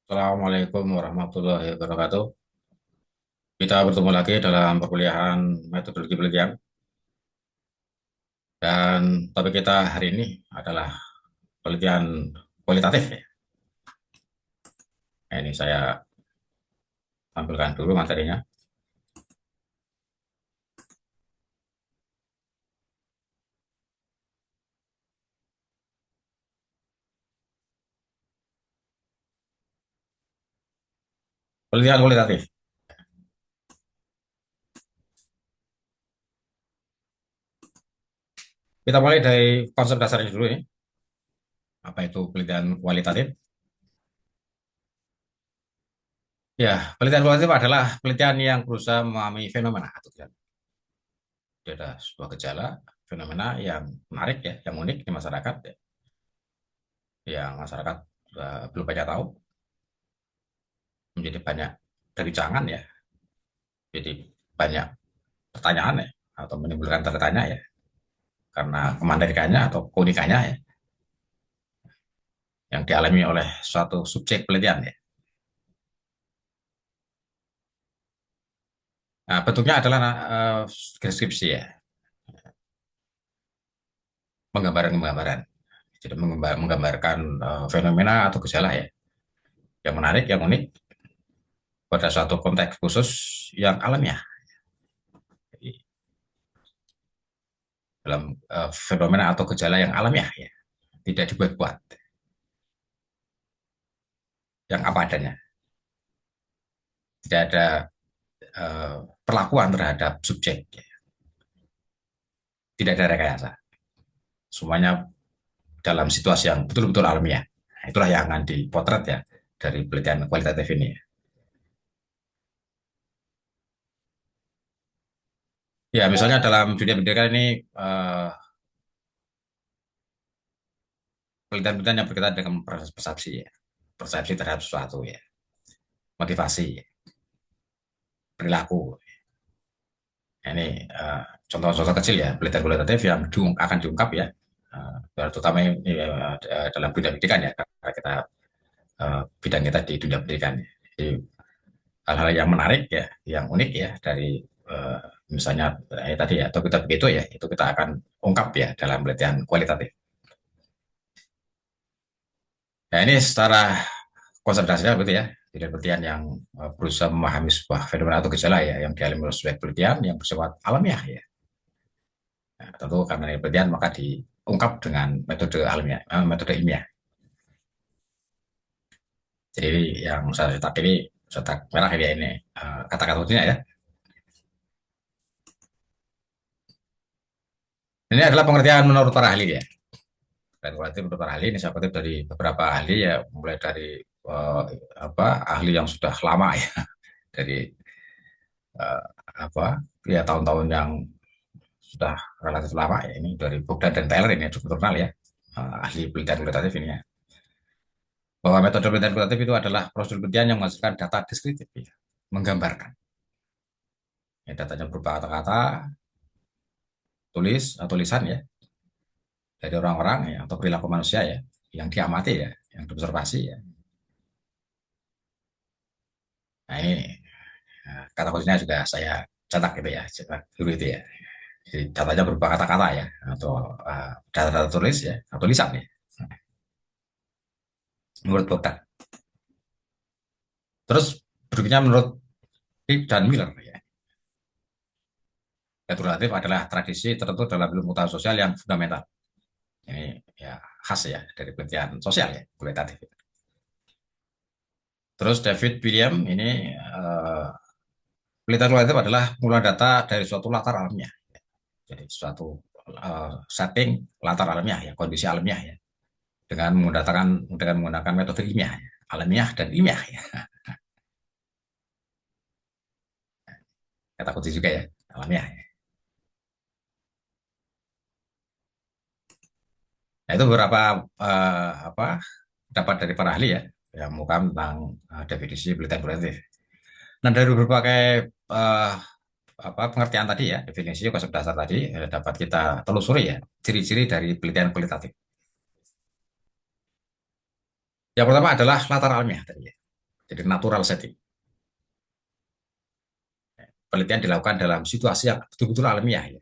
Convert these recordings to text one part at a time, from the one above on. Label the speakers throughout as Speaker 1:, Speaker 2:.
Speaker 1: Assalamualaikum warahmatullahi wabarakatuh. Kita bertemu lagi dalam perkuliahan metodologi penelitian dan topik kita hari ini adalah penelitian kualitatif ya. Nah, ini saya tampilkan dulu materinya. Penelitian kualitatif. Kita mulai dari konsep dasarnya dulu ini. Apa itu penelitian kualitatif? Ya, penelitian kualitatif adalah penelitian yang berusaha memahami fenomena atau gejala. Jadi ada sebuah gejala, fenomena yang menarik ya, yang unik di masyarakat ya, yang masyarakat belum banyak tahu, menjadi banyak perbincangan ya, jadi banyak pertanyaan ya, atau menimbulkan tanda tanya ya, karena kemandirikannya atau keunikannya ya, yang dialami oleh suatu subjek penelitian ya. Nah, bentuknya adalah deskripsi ya, penggambaran-penggambaran. Jadi menggambarkan fenomena atau gejala ya, yang menarik, yang unik pada suatu konteks khusus yang alamiah. Jadi, dalam fenomena atau gejala yang alamiah ya, tidak dibuat-buat, yang apa adanya. Tidak ada perlakuan terhadap subjek, ya. Tidak ada rekayasa. Semuanya dalam situasi yang betul-betul alamiah. Nah, itulah yang akan dipotret ya dari penelitian kualitatif ini. Ya, misalnya dalam dunia pendidikan ini penelitian-penelitian yang berkaitan dengan proses persepsi ya, persepsi terhadap sesuatu ya, motivasi, perilaku. Nah, ini contoh-contoh kecil ya penelitian kualitatif yang akan diungkap ya, terutama ini dalam dunia pendidikan ya, karena kita bidang kita di dunia pendidikan. Jadi hal-hal yang menarik ya, yang unik ya dari misalnya tadi ya, atau kita begitu ya, itu kita akan ungkap ya dalam penelitian kualitatif. Nah ini secara konsentrasinya begitu ya, jadi penelitian yang berusaha memahami sebuah fenomena atau gejala ya, yang dialami oleh sebuah penelitian yang bersifat alamiah ya. Nah, tentu karena ini penelitian maka diungkap dengan metode alamiah, metode ilmiah. Jadi yang saya cetak ini, cetak merah ini kata-kata kuncinya ya. Ini adalah pengertian menurut para ahli ya. Dan kualitatif menurut para ahli ini saya kutip dari beberapa ahli ya, mulai dari uh, ahli yang sudah lama ya, dari uh, apa ya tahun-tahun yang sudah relatif lama ya, ini dari Bogdan dan Taylor ini cukup terkenal ya, ahli penelitian kualitatif ini ya, bahwa metode penelitian kualitatif itu adalah prosedur penelitian yang menghasilkan data deskriptif ya, menggambarkan ya, datanya berupa kata-kata, tulis atau tulisan ya, dari orang-orang ya, atau perilaku manusia ya, yang diamati ya, yang diobservasi ya. Nah ini kata kuncinya juga saya cetak gitu ya, cetak dulu itu ya. Jadi datanya berupa kata-kata ya, atau data-data tulis ya, atau tulisan ya, menurut Bogdan. Terus berikutnya menurut Pick dan Miller ya. Returatif adalah tradisi tertentu dalam ilmu pengetahuan sosial yang fundamental. Ini ya khas ya dari penelitian sosial ya, kualitatif. Terus David William ini penelitian kualitatif adalah pengumpulan data dari suatu latar alamiah. Jadi suatu setting latar alamiah ya, kondisi alamiah ya, dengan menggunakan metode ilmiah ya, alamiah dan ilmiah ya. Kata kunci juga ya, alamiah ya. Nah, itu beberapa apa dapat dari para ahli ya yang mengungkap tentang definisi penelitian kualitatif. Nah, dari berbagai uh, pengertian tadi ya, definisi konsep dasar tadi dapat kita telusuri ya ciri-ciri dari penelitian kualitatif. Yang pertama adalah latar alamiah tadi ya. Jadi natural setting. Penelitian dilakukan dalam situasi yang betul-betul alamiah ya.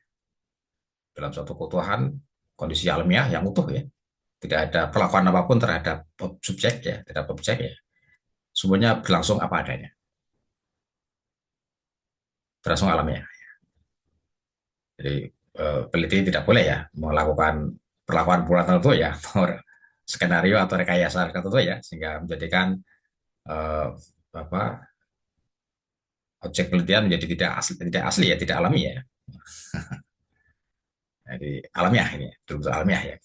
Speaker 1: Dalam suatu keutuhan kondisi alamiah yang utuh ya. Tidak ada perlakuan apapun terhadap subjek ya, terhadap objek ya. Semuanya berlangsung apa adanya, berlangsung alamiah. Jadi peneliti tidak boleh ya melakukan perlakuan tertentu ya, skenario atau rekayasa tertentu ya, sehingga menjadikan eh, apa objek penelitian menjadi tidak asli ya, tidak alami ya. Jadi alamiah ini, betul-betul alamiah ya.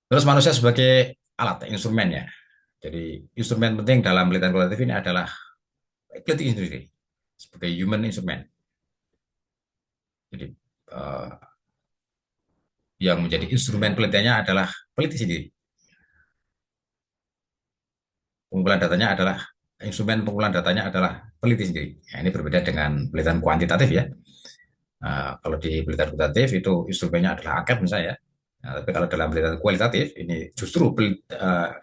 Speaker 1: Terus manusia sebagai alat, instrumen ya. Jadi instrumen penting dalam penelitian kualitatif ini adalah peneliti sendiri sebagai human instrument. Jadi eh, yang menjadi instrumen penelitiannya adalah peneliti sendiri. Pengumpulan datanya adalah instrumen pengumpulan datanya adalah peneliti sendiri. Ya, ini berbeda dengan penelitian kuantitatif ya. Nah, kalau di penelitian kuantitatif itu instrumennya adalah angket misalnya ya. Nah, tapi kalau dalam penelitian kualitatif ini justru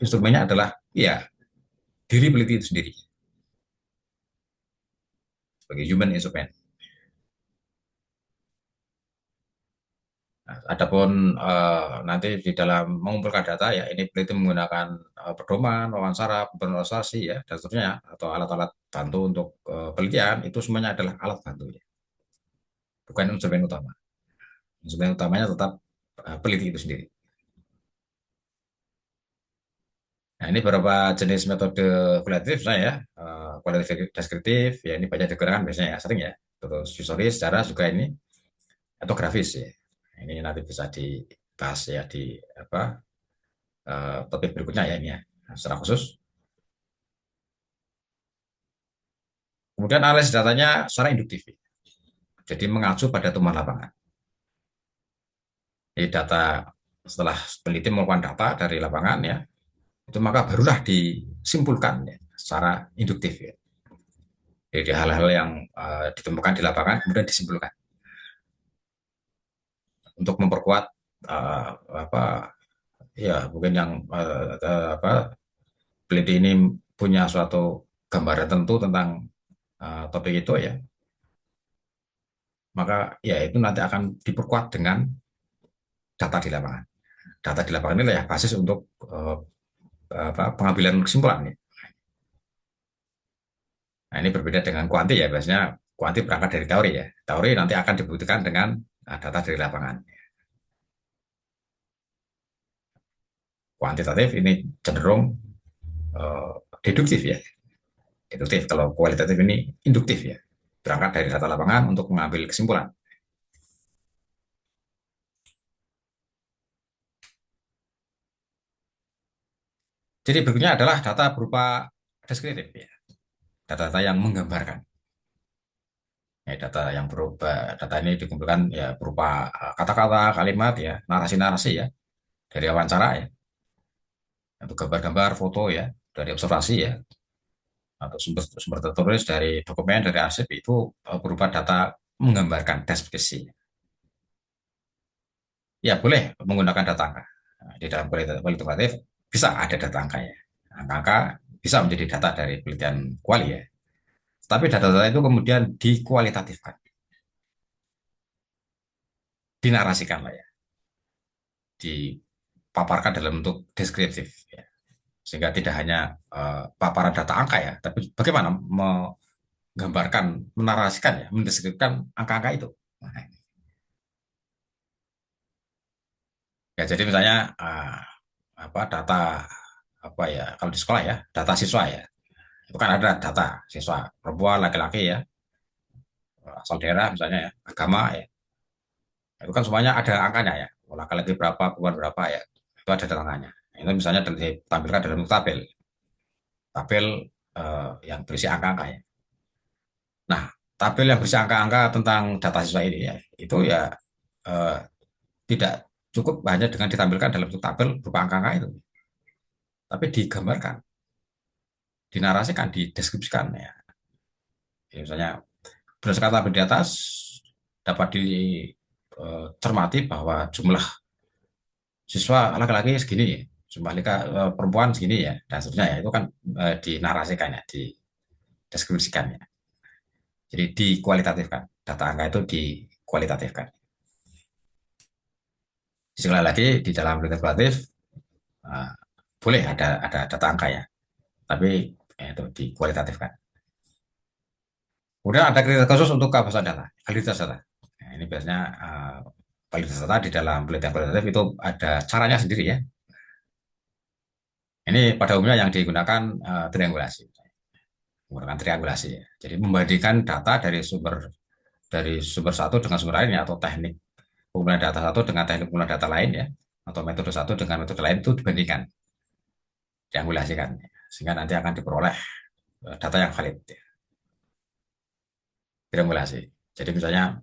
Speaker 1: instrumennya adalah ya diri peneliti itu sendiri sebagai human instrument. Nah, adapun nanti di dalam mengumpulkan data ya ini peneliti menggunakan pedoman, wawancara, berorganisasi ya dan seterusnya atau alat-alat bantu untuk penelitian itu semuanya adalah alat bantu ya, bukan instrumen utama. Instrumen utamanya tetap peneliti itu sendiri. Nah, ini beberapa jenis metode kualitatif saya ya. Kualitatif deskriptif, ya ini banyak digunakan biasanya ya, sering ya. Terus visualis, secara juga ini etnografis ya. Ini nanti bisa dibahas ya di apa topik berikutnya ya ini ya, secara khusus. Kemudian analisis datanya secara induktif, ya. Jadi mengacu pada temuan lapangan. Jadi data setelah peneliti melakukan data dari lapangan ya, itu maka barulah disimpulkan ya, secara induktif ya. Jadi hal-hal yang ditemukan di lapangan kemudian disimpulkan untuk memperkuat apa ya mungkin yang apa peneliti ini punya suatu gambaran tentu tentang topik itu ya, maka ya itu nanti akan diperkuat dengan data di lapangan. Data di lapangan ini ya basis untuk pengambilan kesimpulan. Ya. Nah ini berbeda dengan kuanti ya, biasanya kuanti berangkat dari teori ya. Teori nanti akan dibuktikan dengan data dari lapangan. Kuantitatif ini cenderung uh, deduktif ya, deduktif. Kalau kualitatif ini induktif ya, berangkat dari data lapangan untuk mengambil kesimpulan. Jadi berikutnya adalah data berupa deskriptif ya, data-data yang menggambarkan. Ya, data ini dikumpulkan ya berupa kata-kata, kalimat ya, narasi-narasi ya dari wawancara ya, untuk gambar-gambar, foto ya dari observasi ya, atau sumber tertulis dari dokumen, dari arsip itu berupa data menggambarkan deskripsi. Ya boleh menggunakan data angka. Nah, di dalam kualitatif bisa ada data angka ya. Angka-angka bisa menjadi data dari penelitian kuali ya. Tapi data-data itu kemudian dikualitatifkan, dinarasikan lah ya, dipaparkan dalam bentuk deskriptif ya. Sehingga tidak hanya paparan data angka ya, tapi bagaimana menggambarkan, menarasikan ya, mendeskripsikan angka-angka itu. Nah, ya jadi misalnya apa data apa ya kalau di sekolah ya data siswa ya itu kan ada data siswa perempuan laki-laki ya asal daerah misalnya ya agama ya itu kan semuanya ada angkanya ya laki-laki berapa perempuan berapa ya itu ada angkanya itu misalnya ditampilkan dalam tabel tabel yang berisi angka-angka ya. Nah, tabel yang berisi angka-angka tentang data siswa ini ya, itu ya eh, tidak cukup hanya dengan ditampilkan dalam bentuk tabel berupa angka-angka itu, tapi digambarkan, dinarasikan, dideskripsikan ya. Jadi misalnya berdasarkan tabel di atas dapat dicermati bahwa jumlah siswa laki-laki segini, jumlah nikah perempuan segini ya, dan seterusnya ya, itu kan dinarasikan ya, dideskripsikan ya. Jadi dikualitatifkan. Data angka itu dikualitatifkan. Sekali lagi di dalam penelitian kualitatif uh, boleh ada data angka ya, tapi itu dikualitatifkan. Kemudian ada kriteria khusus untuk kehabisan data, validitas data. Nah, ini biasanya validitas data di dalam penelitian kualitatif itu ada caranya sendiri ya. Ini pada umumnya yang digunakan triangulasi, menggunakan triangulasi ya. Jadi membandingkan data dari sumber satu dengan sumber lain ya, atau teknik pengumpulan data satu dengan teknik pengumpulan data lain ya, atau metode satu dengan metode lain itu dibandingkan, triangulasikan, sehingga nanti akan diperoleh data yang valid ya. Triangulasi. Jadi misalnya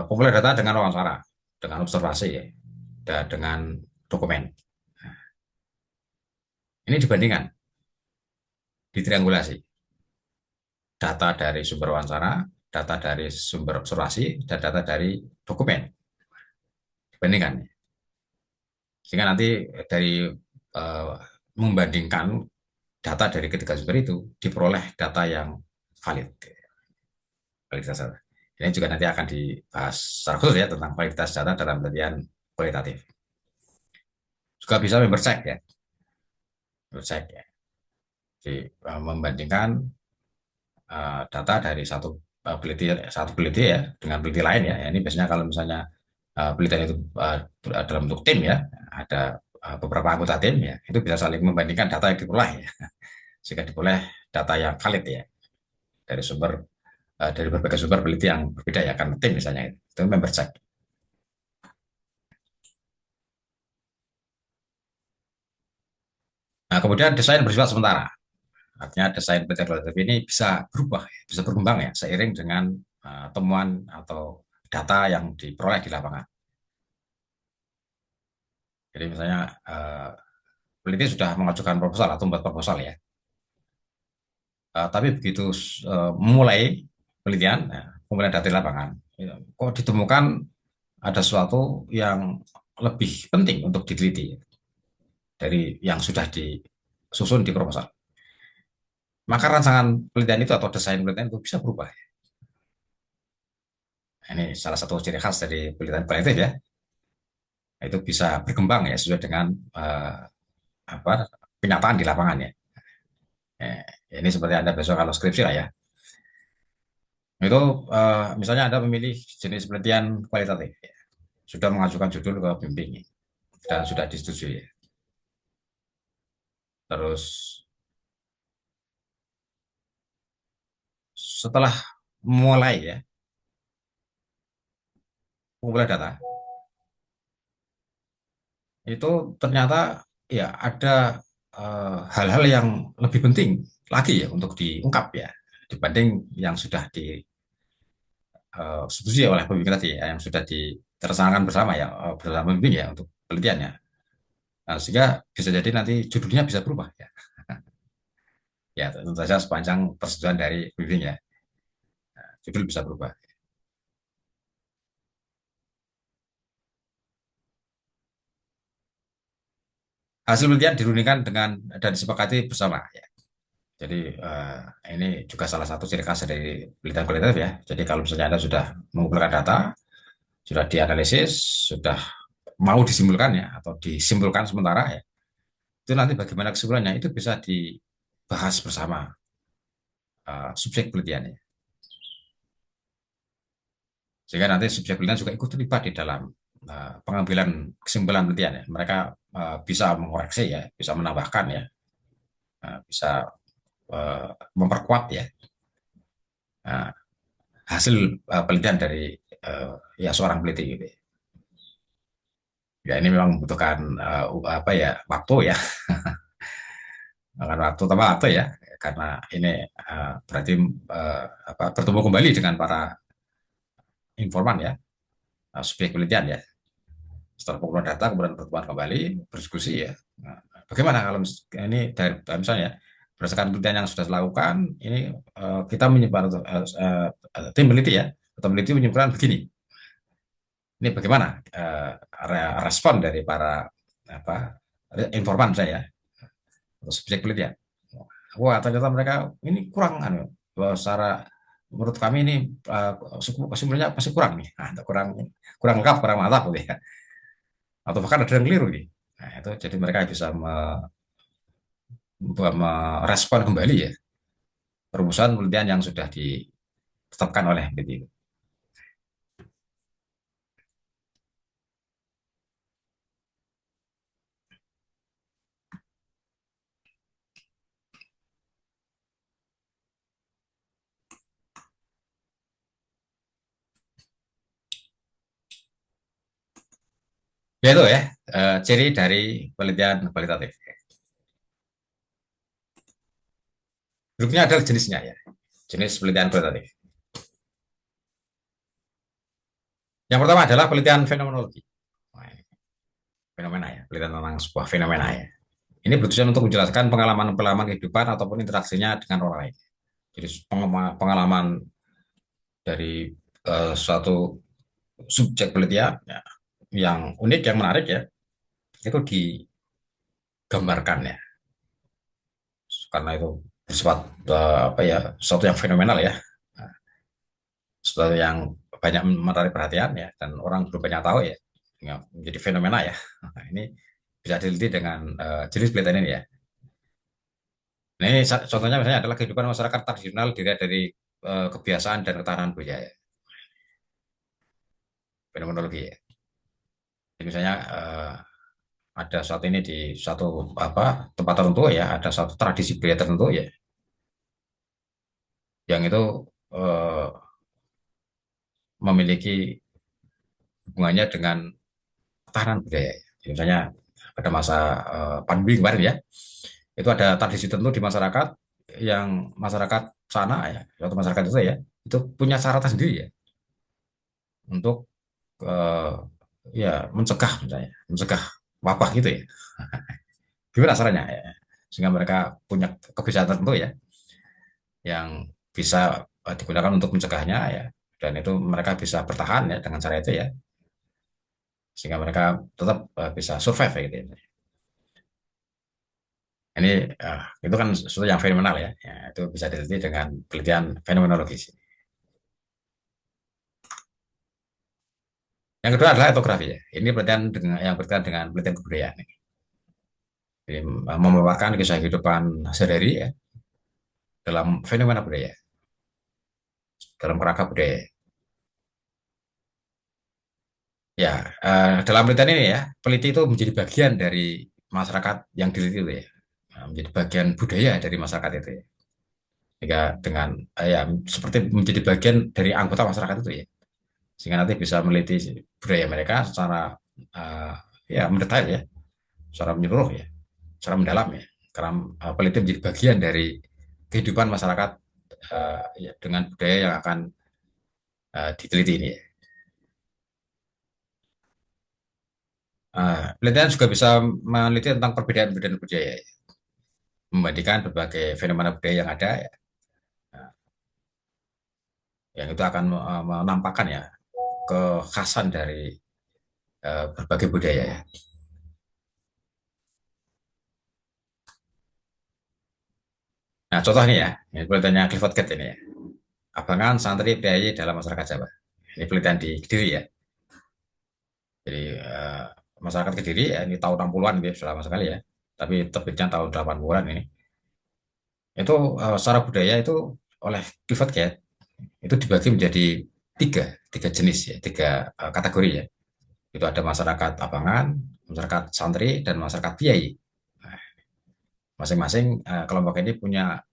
Speaker 1: pengumpulan data dengan wawancara, dengan observasi ya, dan dengan dokumen. Nah, ini dibandingkan, ditriangulasi. Data dari sumber wawancara, data dari sumber observasi, dan data dari dokumen. Dibandingkan. Sehingga nanti dari uh, membandingkan data dari ketiga sumber itu diperoleh data yang valid. Kualitas data. Ini juga nanti akan dibahas secara khusus ya tentang kualitas data dalam penelitian kualitatif. Juga bisa member check ya, member check ya. Jadi membandingkan data dari satu peneliti ya dengan peneliti lain ya. Ini biasanya kalau misalnya penelitian itu dalam bentuk tim ya, ada beberapa anggota tim ya, itu bisa saling membandingkan data yang diperoleh ya, sehingga diperoleh data yang valid ya dari dari berbagai sumber peneliti yang berbeda ya, karena tim misalnya itu member check. Nah, kemudian desain bersifat sementara. Artinya desain penelitian kualitatif ini bisa berubah, bisa berkembang ya seiring dengan temuan atau data yang diperoleh di lapangan. Jadi misalnya peneliti sudah mengajukan proposal atau membuat proposal ya. Tapi begitu memulai penelitian, ya, kemudian data di lapangan, ya, kok ditemukan ada sesuatu yang lebih penting untuk diteliti dari yang sudah disusun di proposal. Maka rancangan penelitian itu atau desain penelitian itu bisa berubah. Nah, ini salah satu ciri khas dari penelitian kualitatif ya. Itu bisa berkembang ya sesuai dengan apa kenyataan di lapangan ya. Eh, ini seperti Anda besok kalau skripsi lah ya. Itu misalnya Anda memilih jenis penelitian kualitatif, ya. Sudah mengajukan judul ke bimbing ya, dan sudah disetujui. Ya. Terus setelah mulai ya pengumpulan data, itu ternyata ya ada hal-hal yang lebih penting lagi ya untuk diungkap ya dibanding yang sudah disetujui oleh pembimbing tadi ya, yang sudah direncanakan bersama ya bersama pembimbing ya untuk penelitiannya. Nah, sehingga bisa jadi nanti judulnya bisa berubah ya. Ya, tentu saja sepanjang persetujuan dari pembimbing ya, judul bisa berubah. Hasil penelitian dirundingkan dengan dan disepakati bersama ya. Jadi ini juga salah satu ciri khas dari penelitian kualitatif ya. Jadi kalau misalnya Anda sudah mengumpulkan data, sudah dianalisis, sudah mau disimpulkan ya atau disimpulkan sementara ya, itu nanti bagaimana kesimpulannya itu bisa dibahas bersama subjek penelitiannya. Sehingga nanti subjek penelitian juga ikut terlibat di dalam pengambilan kesimpulan penelitian ya. Mereka bisa mengoreksi ya, bisa menambahkan ya, bisa memperkuat ya uh, hasil penelitian dari ya seorang peneliti gitu. Ya ini memang membutuhkan apa ya waktu ya, makan waktu tambah waktu ya, karena ini berarti apa, bertemu kembali dengan para informan ya, subjek penelitian ya. Setelah pengumpulan data kemudian pertemuan kembali berdiskusi ya. Nah, bagaimana kalau ini dari misalnya berdasarkan penelitian yang sudah dilakukan ini kita menyebar tim peneliti ya atau peneliti menyimpulkan begini. Ini bagaimana respon dari para apa informan saya atau subjek penelitian. Wah, ternyata mereka ini kurang anu, secara menurut kami ini sumbernya pasti kurang nih. Nah, kurang kurang lengkap, kurang mantap gitu ya. Atau bahkan ada yang keliru nih. Nah, itu jadi mereka bisa merespon kembali ya perumusan penelitian yang sudah ditetapkan oleh BPI. Ya itu ya, ciri dari penelitian kualitatif. Berikutnya adalah jenisnya ya, jenis penelitian kualitatif. Yang pertama adalah penelitian fenomenologi. Nah, fenomena ya, penelitian tentang sebuah fenomena ya. Ini bertujuan untuk menjelaskan pengalaman-pengalaman kehidupan ataupun interaksinya dengan orang lain. Jadi pengalaman dari suatu subjek penelitian ya, yang unik, yang menarik ya, itu digambarkan ya, karena itu bersifat apa ya, sesuatu yang fenomenal ya, sesuatu yang banyak menarik perhatian ya, dan orang belum banyak tahu ya, menjadi fenomena ya. Nah, ini bisa diteliti dengan jenis penelitian ini ya. Nah, ini contohnya misalnya adalah kehidupan masyarakat tradisional dilihat dari kebiasaan dan ketahanan budaya, fenomenologi ya. Jadi misalnya ada saat ini di satu apa tempat tertentu ya, ada satu tradisi budaya tertentu ya, yang itu eh, memiliki hubungannya dengan ketahanan budaya. Jadi misalnya pada masa pandemi kemarin ya, itu ada tradisi tertentu di masyarakat, yang masyarakat sana ya, atau masyarakat itu punya cara sendiri ya untuk eh, ya mencegah, misalnya mencegah wabah gitu ya. Gimana caranya ya? Sehingga mereka punya kebiasaan tertentu ya, yang bisa digunakan untuk mencegahnya ya, dan itu mereka bisa bertahan ya dengan cara itu ya, sehingga mereka tetap bisa survive ya, gitu ya. Ini itu kan sesuatu yang fenomenal ya. Ya, itu bisa diteliti dengan penelitian fenomenologis. Yang kedua adalah etnografi ya. Ini penelitian dengan, yang berkaitan dengan penelitian kebudayaan. Jadi memaparkan kisah kehidupan sehari-hari ya, dalam fenomena budaya, dalam kerangka budaya. Ya, dalam penelitian ini ya, peneliti itu menjadi bagian dari masyarakat yang diteliti itu ya. Menjadi bagian budaya dari masyarakat itu ya. Sehingga dengan ya seperti menjadi bagian dari anggota masyarakat itu ya. Sehingga nanti bisa meneliti budaya mereka secara uh, ya mendetail ya, secara menyeluruh ya, secara mendalam ya. Karena peneliti menjadi bagian dari kehidupan masyarakat ya, dengan budaya yang akan diteliti ini ya. Penelitian juga bisa meneliti tentang perbedaan-perbedaan budaya ya, membandingkan berbagai fenomena budaya yang ada ya, yang itu akan menampakkan ya kekhasan dari berbagai budaya ya. Nah, contoh ini ya, ini penelitiannya Clifford Gate ini ya. Abangan santri priayi dalam masyarakat Jawa. Ini penelitian di Kediri ya. Jadi masyarakat Kediri ya, ini tahun 60-an gitu, sudah lama sekali ya. Tapi terbitnya tahun 80-an ini. Itu secara budaya itu oleh Clifford Gate itu dibagi menjadi tiga jenis ya, tiga kategori ya. Itu ada masyarakat Abangan, masyarakat santri, dan masyarakat priayi. Nah, masing-masing kelompok ini punya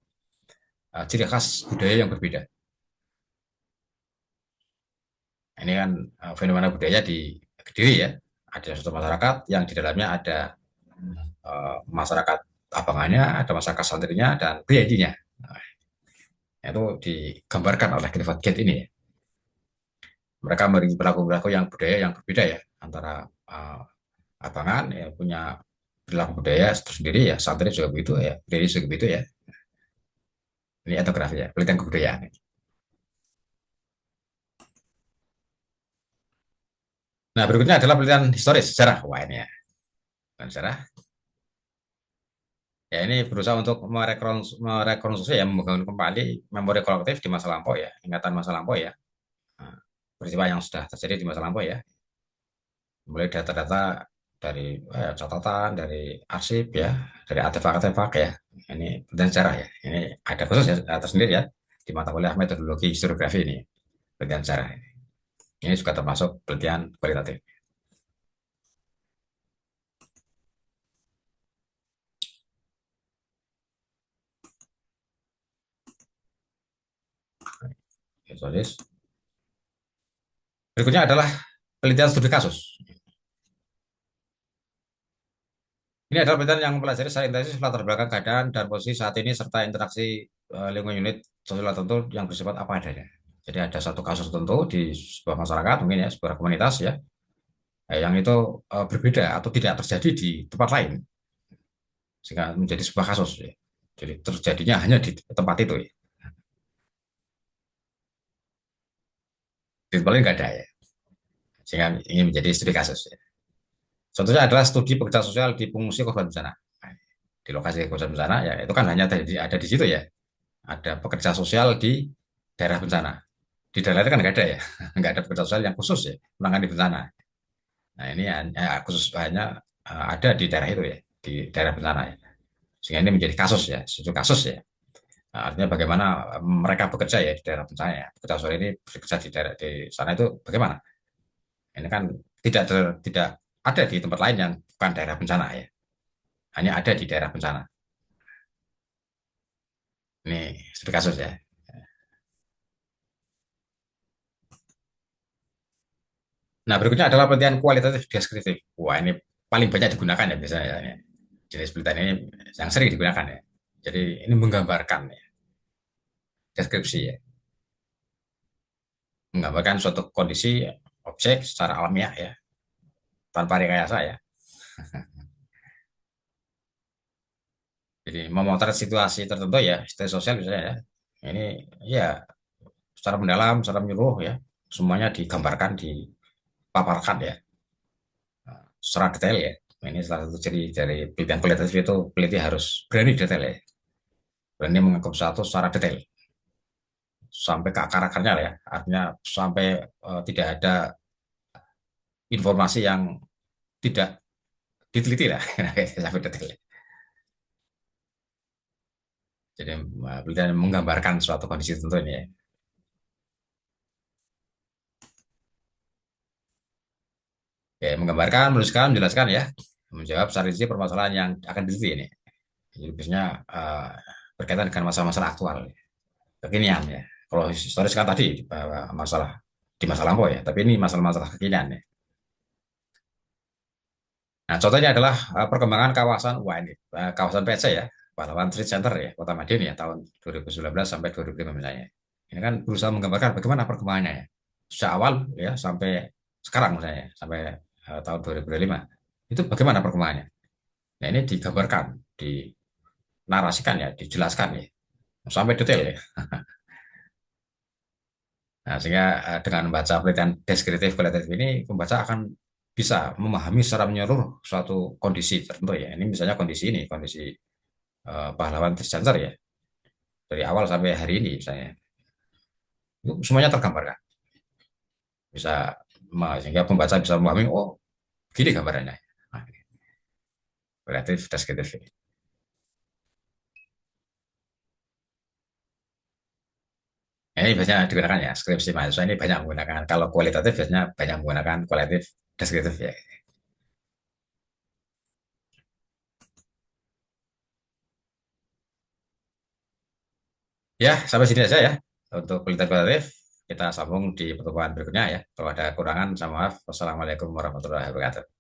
Speaker 1: ciri khas budaya yang berbeda. Ini kan fenomena budaya di Kediri ya. Ada suatu masyarakat yang di dalamnya ada masyarakat abangannya, ada masyarakat santrinya, dan priadinya. Nah, itu digambarkan oleh Clifford Gate ini ya. Mereka memiliki perilaku-perilaku yang budaya yang berbeda ya, antara abangan ya punya perilaku budaya tersendiri ya, santri juga begitu ya, priadi juga begitu ya. Ini etnografi ya, penelitian kebudayaan. Nah, berikutnya adalah penelitian historis sejarah. Wah, ini ya, penelitian sejarah. Ya ini berusaha untuk merekonstruksi ya, membangun kembali memori kolektif di masa lampau ya, ingatan masa lampau ya. Nah, peristiwa yang sudah terjadi di masa lampau ya, mulai data-data dari catatan, dari arsip ya, dari artefak-artefak ya. Ini dan sejarah ya. Ini ada khusus ya tersendiri ya di mata kuliah metodologi historiografi ini, penelitian sejarah. Ini juga termasuk penelitian kualitatif. Ya, berikutnya adalah penelitian studi kasus. Ini adalah penelitian yang mempelajari secara intensif latar belakang keadaan dan posisi saat ini serta interaksi lingkungan unit sosial tertentu yang bersifat apa adanya. Jadi ada satu kasus tertentu di sebuah masyarakat, mungkin ya, sebuah komunitas ya, yang itu berbeda atau tidak terjadi di tempat lain, sehingga menjadi sebuah kasus ya. Jadi terjadinya hanya di tempat itu ya. Di tempat lain nggak ada ya. Sehingga ingin menjadi studi kasus ya. Contohnya adalah studi pekerja sosial di pengungsi korban bencana. Nah, di lokasi korban bencana ya itu kan hanya ada di situ ya. Ada pekerja sosial di daerah bencana. Di daerah itu kan nggak ada ya, nggak ada pekerja sosial yang khusus ya menangani bencana. Nah ini khusus hanya ada di daerah itu ya, di daerah bencana ya. Sehingga ini menjadi kasus ya, suatu kasus ya. Nah, artinya bagaimana mereka bekerja ya di daerah bencana ya. Pekerja sosial ini bekerja di daerah di sana itu bagaimana? Ini kan tidak ada di tempat lain yang bukan daerah bencana ya. Hanya ada di daerah bencana. Ini studi kasus ya. Nah, berikutnya adalah penelitian kualitatif deskriptif. Wah, ini paling banyak digunakan ya biasanya ya. Jenis penelitian ini yang sering digunakan ya. Jadi ini menggambarkan ya, deskripsi ya, menggambarkan suatu kondisi objek secara alamiah ya, tanpa rekayasa ya. Jadi memotret situasi tertentu ya, situasi sosial misalnya ya. Ini ya secara mendalam, secara menyeluruh ya, semuanya digambarkan, dipaparkan ya, secara detail ya. Ini salah satu ciri dari penelitian kualitatif itu peneliti harus berani detail ya, berani mengangkap satu secara detail sampai ke akar-akarnya ya, artinya sampai tidak ada informasi yang tidak diteliti lah, sampai detail. Jadi penelitian menggambarkan suatu kondisi tertentu ini ya. Ya, menggambarkan, menuliskan, menjelaskan ya, menjawab secara rinci permasalahan yang akan diteliti ini. Jadi biasanya berkaitan dengan masalah-masalah aktual, kekinian ya. Kalau historis kan tadi masalah di masa lampau ya, tapi ini masalah-masalah kekinian ya. Nah, contohnya adalah perkembangan kawasan ini kawasan PC ya, Pahlawan Trade Center ya, Kota Madiun ya, tahun 2019 sampai 2005 misalnya. Ini kan berusaha menggambarkan bagaimana perkembangannya ya, sejak awal ya sampai sekarang misalnya, sampai tahun 2005. Itu bagaimana perkembangannya? Nah, ini digambarkan, dinarasikan ya, dijelaskan ya, sampai detail ya. Nah, sehingga dengan membaca penelitian deskriptif kualitatif ini, pembaca akan bisa memahami secara menyeluruh suatu kondisi tertentu ya. Ini misalnya kondisi ini, kondisi pahlawan Trans ya, dari awal sampai hari ini misalnya. Itu semuanya tergambarkan. Bisa sehingga pembaca bisa memahami, oh, gini gambarannya. Nah, kualitatif deskriptif ini. Ini biasanya digunakan ya, skripsi mahasiswa ini banyak menggunakan. Kalau kualitatif biasanya banyak menggunakan kualitatif deskriptif ya. Ya, sampai sini saja ya. Untuk kualitas kualitatif, kita sambung di pertemuan berikutnya ya. Kalau ada kurangan, sama maaf. Wassalamualaikum warahmatullahi wabarakatuh.